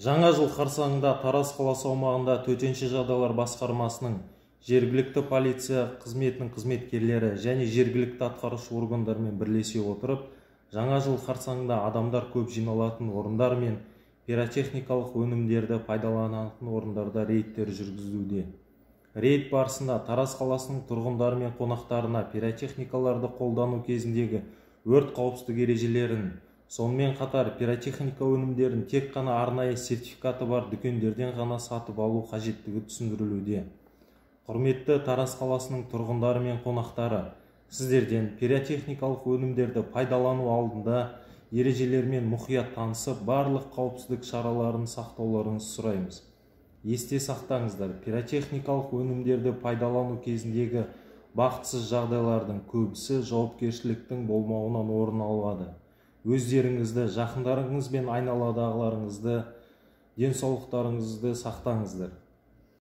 Жаңа жыл қарсаңында Тараз қаласы аумағында төтенше жағдайлар басқармасының, жергілікті полиция қызметінің қызметкерлері және жергілікті атқарушы органдармен бірлесе отырып, жаңа жыл қарсаңында адамдар көп жиналатын орындар мен пиротехникалық өнімдерді пайдаланатын орындарда рейдтер жүргізілуде. Рейд барысында Тараз қаласының тұрғындары мен қонақтарына пиротехникаларды қолдану кезіндегі өрт қауіпсіздік ережелерін, сонымен қатар пиротехника өнімдерін тек қана арнайы сертификаты бар дүкендерден ғана сатып алу қажеттігі түсіндірілуде. Құрметті Тараз қаласының тұрғындары мен қонақтары, сіздерден пиротехникалық өнімдерді пайдалану алдында ережелермен мұқият танысып, барлық қауіпсіздік шараларын сақтауларыңызды сұраймыз. Есте сақтаңыздар, пиротехникалық өнімдерді пайдалану кезіндегі бақытсыз жағдайлардың көбісі жауапкершіліктің болмауынан орын алады. Өздеріңізді, жақындарыңыз бен айналадағыларыңызды, денсаулықтарыңызды сақтаңыздар.